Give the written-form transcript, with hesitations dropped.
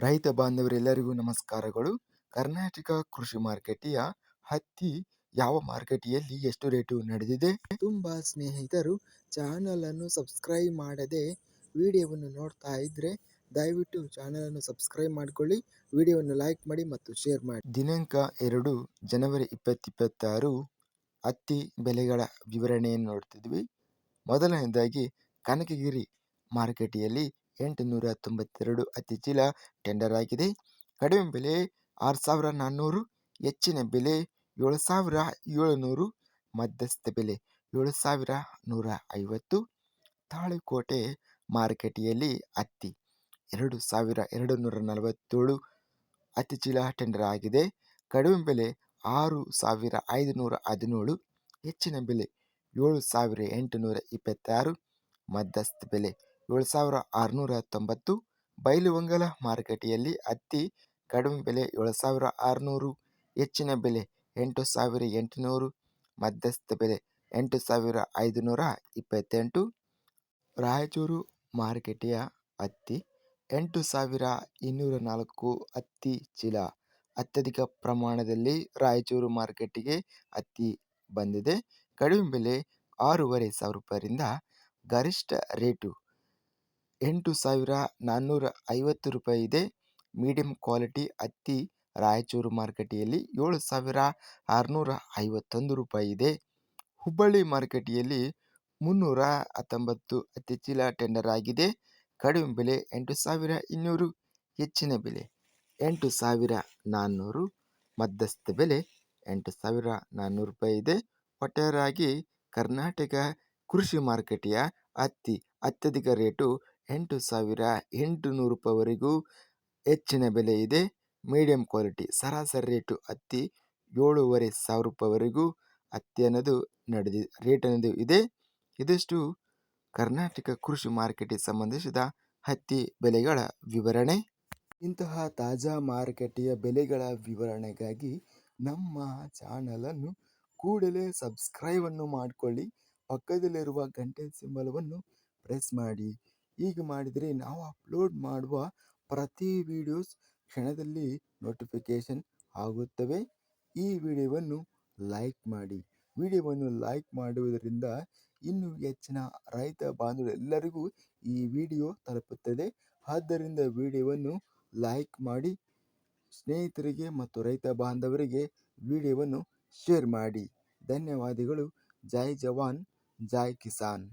ರೈತ ಬಾಂಧವರೆಲ್ಲರಿಗೂ ನಮಸ್ಕಾರಗಳು. ಕರ್ನಾಟಕ ಕೃಷಿ ಮಾರುಕಟ್ಟೆಯ ಹತ್ತಿ ಯಾವ ಮಾರುಕಟ್ಟೆಯಲ್ಲಿ ಎಷ್ಟು ರೇಟು ನಡೆದಿದೆ? ತುಂಬ ಸ್ನೇಹಿತರು ಚಾನಲನ್ನು ಸಬ್ಸ್ಕ್ರೈಬ್ ಮಾಡದೆ ವಿಡಿಯೋವನ್ನು ನೋಡ್ತಾ ಇದ್ದರೆ ದಯವಿಟ್ಟು ಚಾನಲನ್ನು ಸಬ್ಸ್ಕ್ರೈಬ್ ಮಾಡಿಕೊಳ್ಳಿ, ವಿಡಿಯೋವನ್ನು ಲೈಕ್ ಮಾಡಿ ಮತ್ತು ಶೇರ್ ಮಾಡಿ. ದಿನಾಂಕ 2 ಜನವರಿ 2026 ಹತ್ತಿ ಬೆಲೆಗಳ ವಿವರಣೆಯನ್ನು ನೋಡ್ತಿದ್ವಿ. ಮೊದಲನೇದಾಗಿ ಕನಕಗಿರಿ ಮಾರುಕಟ್ಟೆಯಲ್ಲಿ 892 ಹತ್ತಿ ಚೀಲ ಟೆಂಡರ್ ಆಗಿದೆ. ಕಡಿಮೆ ಬೆಲೆ 6400, ಹೆಚ್ಚಿನ ಬೆಲೆ 7700, ಮಧ್ಯಸ್ಥ ಬೆಲೆ 7150. ತಾಳಿಕೋಟೆ ಮಾರುಕಟ್ಟೆಯಲ್ಲಿ ಹತ್ತಿ 2247 ಹತ್ತಿ ಚೀಲ ಟೆಂಡರ್ ಆಗಿದೆ. ಕಡಿಮೆ ಬೆಲೆ 6517, ಹೆಚ್ಚಿನ ಬೆಲೆ 7826, ಮಧ್ಯಸ್ಥ ಬೆಲೆ 7690. ಬೈಲುಹೊಂಗಲ ಮಾರುಕಟ್ಟೆಯಲ್ಲಿ ಹತ್ತಿ ಕಡಿಮೆ ಬೆಲೆ 7600, ಹೆಚ್ಚಿನ ಬೆಲೆ 8800, ಮಧ್ಯಸ್ಥ ಬೆಲೆ 8528. ರಾಯಚೂರು ಮಾರುಕಟ್ಟೆಯ ಹತ್ತಿ 8204 ಹತ್ತಿ ಚೀಲ. ಅತ್ಯಧಿಕ ಪ್ರಮಾಣದಲ್ಲಿ ರಾಯಚೂರು ಮಾರುಕಟ್ಟೆಗೆ ಹತ್ತಿ ಬಂದಿದೆ. ಕಡಿಮೆ ಬೆಲೆ 6500 ಗರಿಷ್ಠ ರೇಟು 8450 ಇದೆ. ಮೀಡಿಯಂ ಕ್ವಾಲಿಟಿ ಹತ್ತಿ ರಾಯಚೂರು ಮಾರುಕಟ್ಟೆಯಲ್ಲಿ 7651 ಇದೆ. ಹುಬ್ಬಳ್ಳಿ ಮಾರುಕಟ್ಟೆಯಲ್ಲಿ 319 ಹತ್ತಿ ಚೀಲ ಟೆಂಡರ್ ಆಗಿದೆ. ಕಡಿಮೆ ಬೆಲೆ 8200, ಹೆಚ್ಚಿನ ಬೆಲೆ 8400, ಮಧ್ಯಸ್ಥ ಬೆಲೆ 8400 ಇದೆ. ಒಟ್ಟಾರೆಯಾಗಿ ಕರ್ನಾಟಕ ಕೃಷಿ ಮಾರುಕಟ್ಟೆಯ ಹತ್ತಿ ಅತ್ಯಧಿಕ ರೇಟು 8800 ಹೆಚ್ಚಿನ ಬೆಲೆ ಇದೆ. ಮೀಡಿಯಂ ಕ್ವಾಲಿಟಿ ಸರಾಸರಿ ರೇಟು ಹತ್ತಿ 7500 ಹತ್ತಿ ಅನ್ನೋದು ರೇಟ್ ಅನ್ನೋದು ಇದೆ. ಇದಿಷ್ಟು ಕರ್ನಾಟಕ ಕೃಷಿ ಮಾರುಕಟ್ಟೆಗೆ ಸಂಬಂಧಿಸಿದ ಹತ್ತಿ ಬೆಲೆಗಳ ವಿವರಣೆ. ಇಂತಹ ತಾಜಾ ಮಾರುಕಟ್ಟೆಯ ಬೆಲೆಗಳ ವಿವರಣೆಗಾಗಿ ನಮ್ಮ ಚಾನಲನ್ನು ಕೂಡಲೇ ಸಬ್ಸ್ಕ್ರೈಬನ್ನು ಮಾಡಿಕೊಳ್ಳಿ, ಪಕ್ಕದಲ್ಲಿರುವ ಗಂಟೆ ಸಿಂಬಲವನ್ನು ಪ್ರೆಸ್ ಮಾಡಿ. ಹೀಗೆ ಮಾಡಿದರೆ ನಾವು ಅಪ್ಲೋಡ್ ಮಾಡುವ ಪ್ರತಿ ವಿಡಿಯೋಸ್ ಕ್ಷಣದಲ್ಲಿ ನೋಟಿಫಿಕೇಶನ್ ಆಗುತ್ತವೆ. ಈ ವಿಡಿಯೋವನ್ನು ಲೈಕ್ ಮಾಡಿ. ವಿಡಿಯೋವನ್ನು ಲೈಕ್ ಮಾಡುವುದರಿಂದ ಇನ್ನೂ ಹೆಚ್ಚಿನ ರೈತ ಬಾಂಧವರೆಲ್ಲರಿಗೂ ಈ ವಿಡಿಯೋ ತಲುಪುತ್ತದೆ. ಆದ್ದರಿಂದ ವಿಡಿಯೋವನ್ನು ಲೈಕ್ ಮಾಡಿ, ಸ್ನೇಹಿತರಿಗೆ ಮತ್ತು ರೈತ ಬಾಂಧವರಿಗೆ ವಿಡಿಯೋವನ್ನು ಶೇರ್ ಮಾಡಿ. ಧನ್ಯವಾದಗಳು. ಜೈ ಜವಾನ್, ಜೈ ಕಿಸಾನ್.